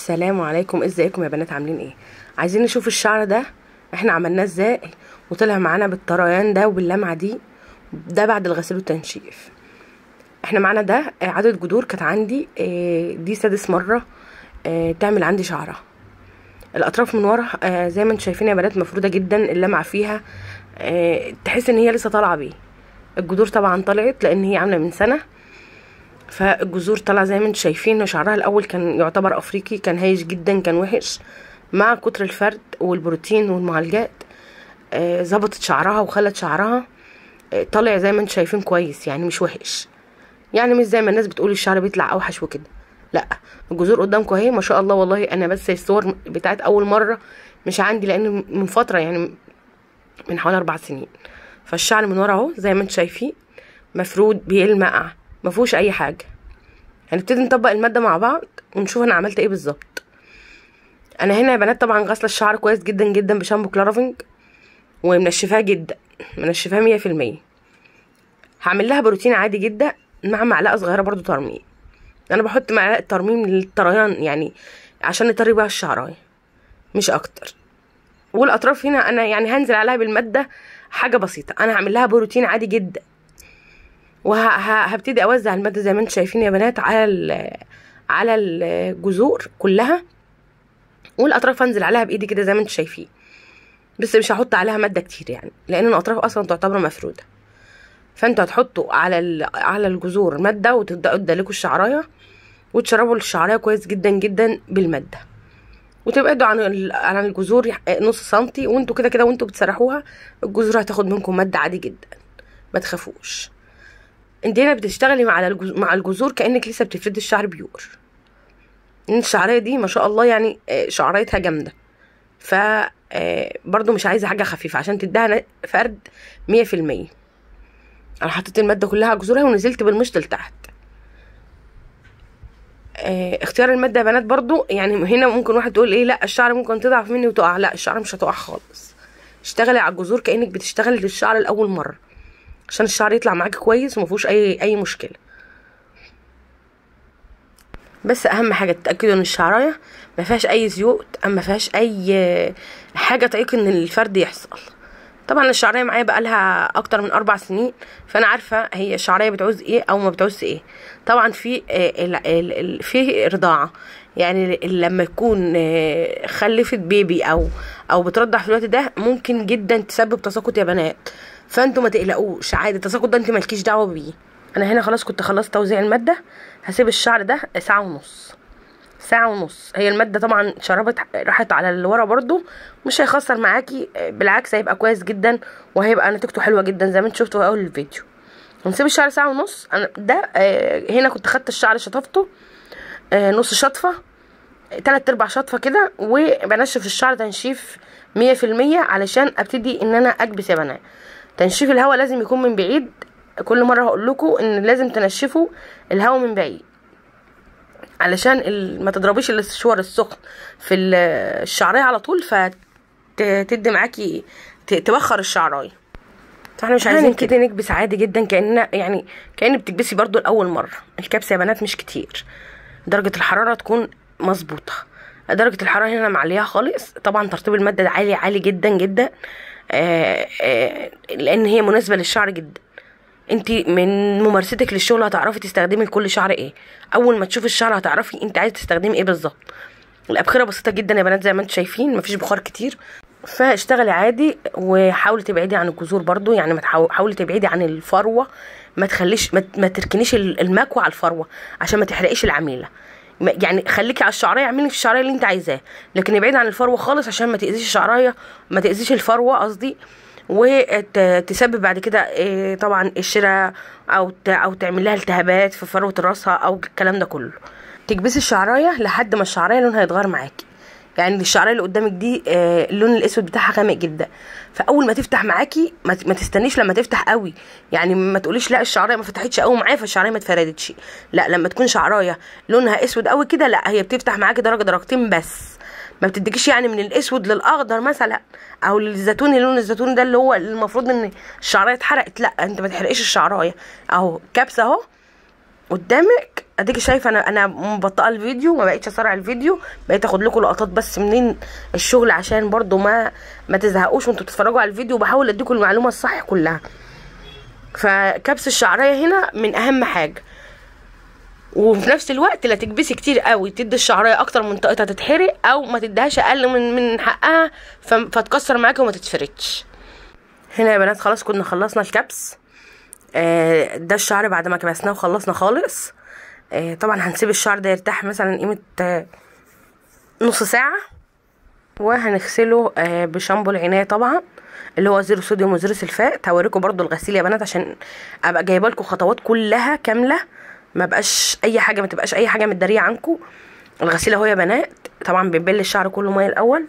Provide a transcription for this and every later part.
السلام عليكم، ازيكم يا بنات؟ عاملين ايه؟ عايزين نشوف الشعر ده احنا عملناه ازاي وطلع معانا بالطريان ده وباللمعه دي. ده بعد الغسيل والتنشيف. احنا معانا ده عدد جذور كانت عندي دي سادس مره تعمل عندي شعرها. الاطراف من ورا زي ما انتم شايفين يا بنات مفروده جدا، اللمعه فيها تحس ان هي لسه طالعه بيه. الجذور طبعا طلعت لان هي عامله من سنه، فالجذور طالعه زي ما انتم شايفين. شعرها الاول كان يعتبر افريقي، كان هايش جدا، كان وحش. مع كتر الفرد والبروتين والمعالجات ظبطت شعرها وخلت شعرها طالع زي ما انتم شايفين كويس، يعني مش وحش، يعني مش زي ما الناس بتقول الشعر بيطلع اوحش وكده. لا، الجذور قدامكم اهي ما شاء الله. والله انا بس الصور بتاعت اول مره مش عندي، لان من فتره يعني من حوالي 4 سنين. فالشعر من ورا اهو زي ما انتم شايفين مفرود بيلمع، ما فيهوش اي حاجه. هنبتدي نطبق الماده مع بعض ونشوف انا عملت ايه بالظبط. انا هنا يا بنات طبعا غاسله الشعر كويس جدا جدا بشامبو كلارافينج، ومنشفاه جدا، منشفاه 100%. هعمل لها بروتين عادي جدا مع معلقه صغيره برضو ترميم. انا بحط معلقه ترميم للطريان يعني عشان نطري بيها الشعرايه مش اكتر. والاطراف هنا انا يعني هنزل عليها بالماده حاجه بسيطه. انا هعمل لها بروتين عادي جدا، وهبتدي اوزع الماده زي ما انتم شايفين يا بنات على الجذور كلها، والاطراف هنزل عليها بايدي كده زي ما انتم شايفين. بس مش هحط عليها ماده كتير يعني، لان الاطراف اصلا تعتبر مفروده. فانتوا هتحطوا على الجذور ماده وتبداوا تدلكوا الشعرايه وتشربوا الشعرايه كويس جدا جدا بالماده، وتبعدوا عن الجذور نص سنتي. وانتوا كده كده وانتوا بتسرحوها الجذور هتاخد منكم ماده عادي جدا، ما تخافوش. انت هنا بتشتغلي مع الجذور كانك لسه بتفردي الشعر بيور. الشعريه دي ما شاء الله يعني شعريتها جامده، ف برضو مش عايزه حاجه خفيفه عشان تديها فرد 100%. انا حطيت الماده كلها على جذورها ونزلت بالمشط لتحت. اختيار الماده يا بنات برضو يعني هنا ممكن واحد تقول ايه، لا الشعر ممكن تضعف مني وتقع. لا، الشعر مش هتقع خالص. اشتغلي على الجذور كانك بتشتغلي للشعر لاول مره، عشان الشعر يطلع معاكي كويس وما فيهوش اي مشكله. بس اهم حاجه تتاكدوا ان الشعرايه ما فيهاش اي زيوت، ما فيهاش اي حاجه تعيق ان الفرد يحصل. طبعا الشعريه معايا بقالها اكتر من 4 سنين، فانا عارفه هي الشعريه بتعوز ايه او ما بتعوز ايه. طبعا في رضاعه، يعني لما تكون خلفت بيبي او بترضع في الوقت ده ممكن جدا تسبب تساقط يا بنات. فانتوا ما تقلقوش، عادي التساقط ده انت مالكيش دعوه بيه. انا هنا خلاص كنت خلصت توزيع الماده. هسيب الشعر ده ساعه ونص. ساعه ونص هي الماده طبعا شربت راحت على اللي ورا برضو، مش هيخسر معاكي، بالعكس هيبقى كويس جدا وهيبقى نتيجته حلوه جدا زي ما انتوا شفتوا في اول الفيديو. هنسيب الشعر ساعه ونص. انا ده هنا كنت خدت الشعر شطفته نص شطفه، 3/4 شطفه كده، وبنشف الشعر تنشيف 100% علشان ابتدي ان انا اكبس يا بنات. تنشيف الهواء لازم يكون من بعيد. كل مره هقول لكم ان لازم تنشفوا الهواء من بعيد علشان ما تضربيش الشوار السخن في الشعريه على طول فتدي معاكي تبخر الشعرايه. فاحنا مش عايزين كده نكبس عادي جدا كأن بتكبسي برضو لاول مره. الكبسه يا بنات مش كتير، درجه الحراره تكون مظبوطه. درجه الحراره هنا معليها خالص. طبعا ترطيب الماده ده عالي عالي جدا جدا، لان هي مناسبه للشعر جدا. انت من ممارستك للشغل هتعرفي تستخدمي لكل شعر ايه. اول ما تشوفي الشعر هتعرفي انت عايزه تستخدمي ايه بالظبط. الابخره بسيطه جدا يا بنات زي ما انتم شايفين، مفيش بخار كتير. فاشتغلي عادي وحاولي تبعدي عن الجذور برضو، يعني ما حاولي تبعدي عن الفروه. ما تخليش ما تركنيش المكوى على الفروه عشان ما تحرقيش العميله. يعني خليكي على الشعريه، اعملي في الشعريه اللي انت عايزاه، لكن ابعدي عن الفروه خالص عشان ما تاذيش الشعريه، ما تاذيش الفروه قصدي، وتسبب بعد كده طبعا الشراء او تعمل لها التهابات في فروه راسها او الكلام ده كله. تكبسي الشعرايه لحد ما الشعرايه لونها يتغير معاكي. يعني الشعرايه اللي قدامك دي اللون الاسود بتاعها غامق جدا، فاول ما تفتح معاكي ما تستنيش لما تفتح قوي. يعني ما تقوليش لا الشعرايه ما فتحتش قوي معايا فالشعرايه ما اتفردتش. لا، لما تكون شعرايه لونها اسود قوي كده لا، هي بتفتح معاكي درجه درجتين بس، ما بتديكيش يعني من الاسود للاخضر مثلا او للزيتوني. لون الزيتوني ده اللي هو المفروض ان الشعرايه اتحرقت. لا، انت ما تحرقيش الشعرايه. اهو كبسه اهو قدامك اديكي شايفه. انا مبطئه الفيديو، ما بقيتش اسرع الفيديو، بقيت اخد لكم لقطات بس منين الشغل عشان برضو ما تزهقوش وانتوا بتتفرجوا على الفيديو، وبحاول اديكم المعلومه الصح كلها. فكبس الشعريه هنا من اهم حاجه، وفي نفس الوقت لا تكبسي كتير قوي تدي الشعريه اكتر من طاقتها تتحرق، او ما تديهاش اقل من حقها فتكسر معاكي وما تتفردش. هنا يا بنات خلاص كنا خلصنا الكبس. ده الشعر بعد ما كبسناه وخلصنا خالص. طبعا هنسيب الشعر ده يرتاح مثلا قيمه نص ساعه، وهنغسله بشامبو العنايه طبعا اللي هو 0 صوديوم و0 سلفات. هوريكم برضو الغسيل يا بنات عشان ابقى جايبه لكم خطوات كلها كامله، ما تبقاش اي حاجه متداريه عنكم. الغسيل اهو يا بنات. طبعا بنبل الشعر كله ميه الاول،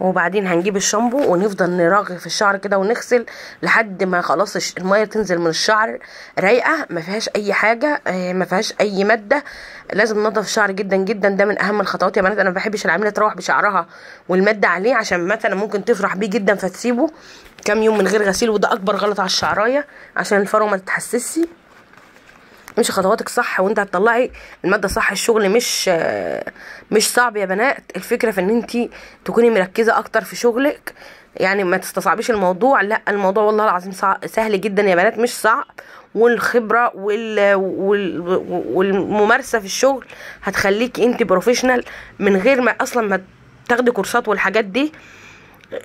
وبعدين هنجيب الشامبو ونفضل نرغي في الشعر كده ونغسل لحد ما خلاص الميه تنزل من الشعر رايقه، ما فيهاش اي حاجه، ما فيهاش اي ماده. لازم ننضف الشعر جدا جدا، ده من اهم الخطوات يا بنات. انا ما بحبش العامله تروح بشعرها والماده عليه، عشان مثلا ممكن تفرح بيه جدا فتسيبه كام يوم من غير غسيل، وده اكبر غلط على الشعرايه عشان الفروه ما تتحسسش. مش خطواتك صح وانت هتطلعي الماده صح. الشغل مش صعب يا بنات، الفكره في ان انت تكوني مركزه اكتر في شغلك، يعني ما تستصعبيش الموضوع. لا، الموضوع والله العظيم سهل جدا يا بنات، مش صعب. والخبره والممارسه في الشغل هتخليكي انت بروفيشنال من غير ما اصلا ما تاخدي كورسات والحاجات دي.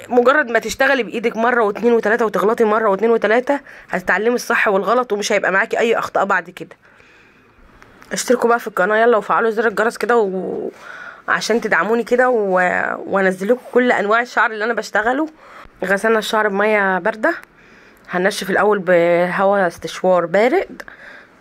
مجرد ما تشتغلي بايدك مره واتنين وتلاته وتغلطي مره واتنين وتلاته هتتعلمي الصح والغلط، ومش هيبقى معاكي اي اخطاء بعد كده. اشتركوا بقى في القناه يلا، وفعلوا زر الجرس كده عشان تدعموني كده وانزل لكم كل انواع الشعر اللي انا بشتغله. غسلنا الشعر بميه بارده، هننشف الاول بهواء استشوار بارد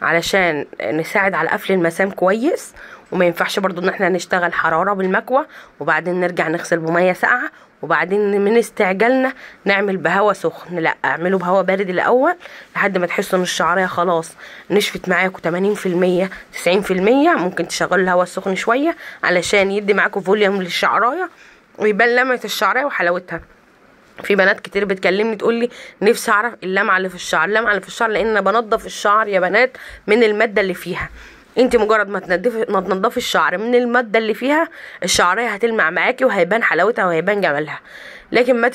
علشان نساعد على قفل المسام كويس، وما ينفعش برضو ان احنا نشتغل حراره بالمكوى وبعدين نرجع نغسل بميه ساقعه وبعدين من استعجالنا نعمل بهواء سخن. لا، اعملوا بهواء بارد الاول لحد ما تحسوا ان الشعريه خلاص نشفت معاكم 80% 90%. ممكن تشغلوا الهواء السخن شويه علشان يدي معاكم فوليوم للشعرايه ويبان لمعه الشعريه وحلاوتها. في بنات كتير بتكلمني تقولي نفسي اعرف اللمعه اللي في الشعر. اللمعه اللي في الشعر لان انا بنضف الشعر يا بنات من الماده اللي فيها. انت مجرد ما تنضفي الشعر من الماده اللي فيها الشعريه هتلمع معاكي وهيبان حلاوتها وهيبان جمالها. لكن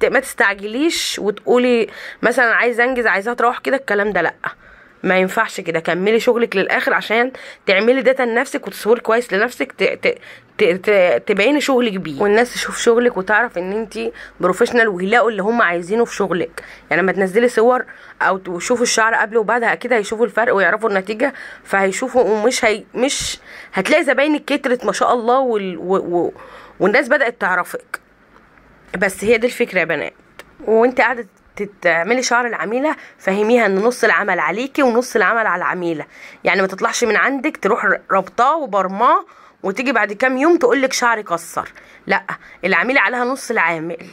ما تستعجليش وتقولي مثلا عايزه انجز عايزاها تروح كده، الكلام ده لا، ما ينفعش كده. كملي شغلك للاخر عشان تعملي داتا لنفسك وتصوري كويس لنفسك، تبيني شغلك بيه والناس تشوف شغلك وتعرف ان انت بروفيشنال ويلاقوا اللي هم عايزينه في شغلك. يعني لما تنزلي صور او تشوفوا الشعر قبل وبعد اكيد هيشوفوا الفرق ويعرفوا النتيجه، فهيشوفوا مش هتلاقي زباينك كترت ما شاء الله والناس بدات تعرفك. بس هي دي الفكره يا بنات. وانت قاعده تعملي شعر العميله فهميها ان نص العمل عليكي ونص العمل على العميله. يعني ما تطلعش من عندك تروح ربطاه وبرماه وتيجي بعد كام يوم تقولك شعري كسر. لا، العميله عليها نص العامل.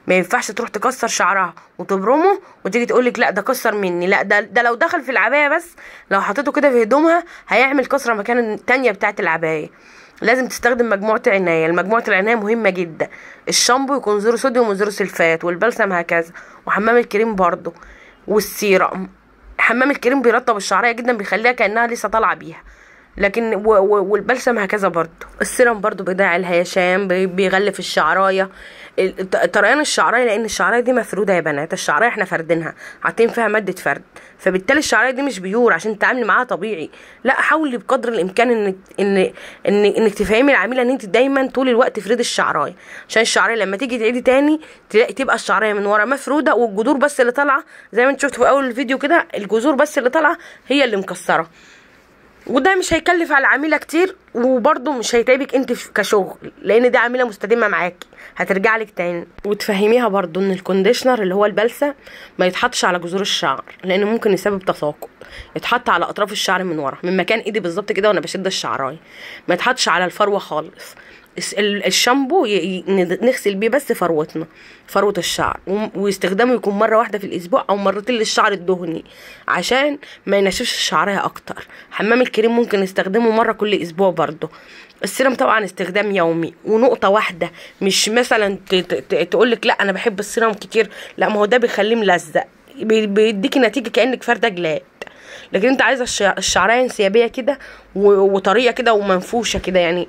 ما ينفعش تروح تكسر شعرها وتبرمه وتيجي تقولك لا ده كسر مني. لا، ده لو دخل في العبايه بس، لو حطيته كده في هدومها هيعمل كسره مكان التانية بتاعه العبايه. لازم تستخدم مجموعه عنايه. المجموعه العنايه مهمه جدا. الشامبو يكون 0 صوديوم و0 سلفات، والبلسم هكذا، وحمام الكريم برضو، والسيرم. حمام الكريم بيرطب الشعريه جدا بيخليها كانها لسه طالعه بيها، لكن والبلسم هكذا برضو. السيرم برضو بيضيع الهيشان، بيغلف الشعرايه، طريان الشعرايه، لان الشعرايه دي مفروده يا بنات. الشعرايه احنا فردينها حاطين فيها ماده فرد، فبالتالي الشعرايه دي مش بيور عشان تتعاملي معاها طبيعي. لا، حاولي بقدر الامكان انك تفهمي العميله ان انت دايما طول الوقت تفردي الشعرايه، عشان الشعرايه لما تيجي تعيدي تاني تبقى الشعرايه من ورا مفروده والجذور بس اللي طالعه زي ما انت شفتوا في اول الفيديو كده، الجذور بس اللي طالعه هي اللي مكسره. وده مش هيكلف على العميله كتير، وبرده مش هيتعبك انت كشغل، لان دي عميله مستديمه معاكي هترجع لك تاني. وتفهميها برده ان الكونديشنر اللي هو البلسه ما يتحطش على جذور الشعر، لان ممكن يسبب تساقط. يتحط على اطراف الشعر من ورا، من مكان ايدي بالظبط كده وانا بشد الشعرايه، ما يتحطش على الفروه خالص. الشامبو نغسل بيه بس فروه الشعر، واستخدامه يكون مره واحده في الاسبوع او مرتين للشعر الدهني عشان ما ينشفش الشعريه اكتر. حمام الكريم ممكن نستخدمه مره كل اسبوع برضه. السيرم طبعا استخدام يومي ونقطه واحده، مش مثلا تقولك لا انا بحب السيرم كتير، لا، ما هو ده بيخليه ملزق، بيديكي نتيجه كانك فارده جلاد. لكن انت عايزه الشعريه انسيابيه كده وطريه كده ومنفوشه كده، يعني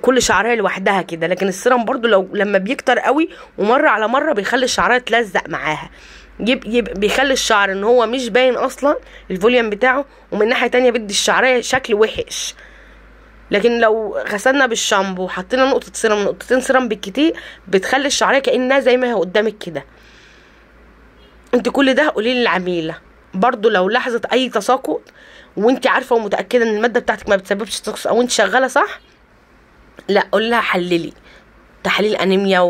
كل شعريه لوحدها كده. لكن السيرم برضو لما بيكتر قوي ومره على مره بيخلي الشعريه تلزق معاها، بيخلي الشعر ان هو مش باين اصلا الفوليوم بتاعه، ومن ناحيه تانية بيدي الشعريه شكل وحش. لكن لو غسلنا بالشامبو وحطينا نقطه سيرم نقطتين سيرم بالكتير بتخلي الشعريه كانها زي ما هي قدامك كده. انت كل ده قولي للعميله برضو لو لاحظت اي تساقط وانت عارفه ومتاكده ان الماده بتاعتك ما بتسببش تساقط او انت شغاله صح، لا قول لها حللي تحليل انيميا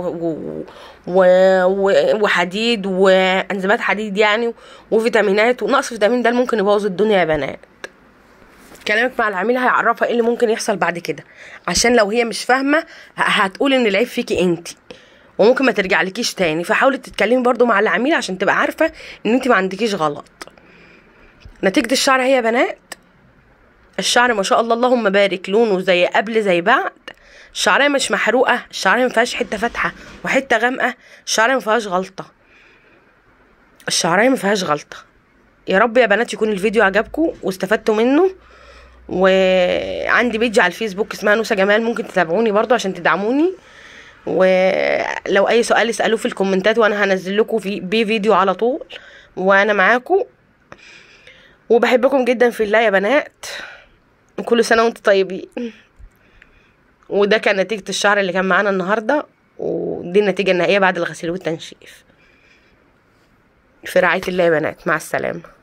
وحديد وانزيمات حديد يعني وفيتامينات، ونقص فيتامين د ممكن يبوظ الدنيا يا بنات. كلامك مع العميل هيعرفها ايه اللي ممكن يحصل بعد كده، عشان لو هي مش فاهمه هتقول ان العيب فيكي انت وممكن ما ترجعلكيش تاني. فحاولي تتكلمي برضو مع العميل عشان تبقى عارفه ان انت ما عندكيش غلط. نتيجه الشعر هي يا بنات، الشعر ما شاء الله اللهم بارك لونه زي قبل زي بعد. الشعريه مش محروقه، الشعريه ما فيهاش حته فاتحه وحته غامقه، الشعريه ما فيهاش غلطه، الشعريه ما فيهاش غلطه. يا رب يا بنات يكون الفيديو عجبكم واستفدتوا منه. وعندي بيج على الفيسبوك اسمها نوسة جمال، ممكن تتابعوني برضو عشان تدعموني. ولو اي سؤال اسالوه في الكومنتات وانا هنزل لكم فيديو على طول، وانا معاكم. وبحبكم جدا في الله يا بنات، كل سنه وانتم طيبين. وده كان نتيجه الشعر اللي كان معانا النهارده، ودي النتيجه النهائيه بعد الغسيل والتنشيف. في رعايه الله يا بنات، مع السلامه.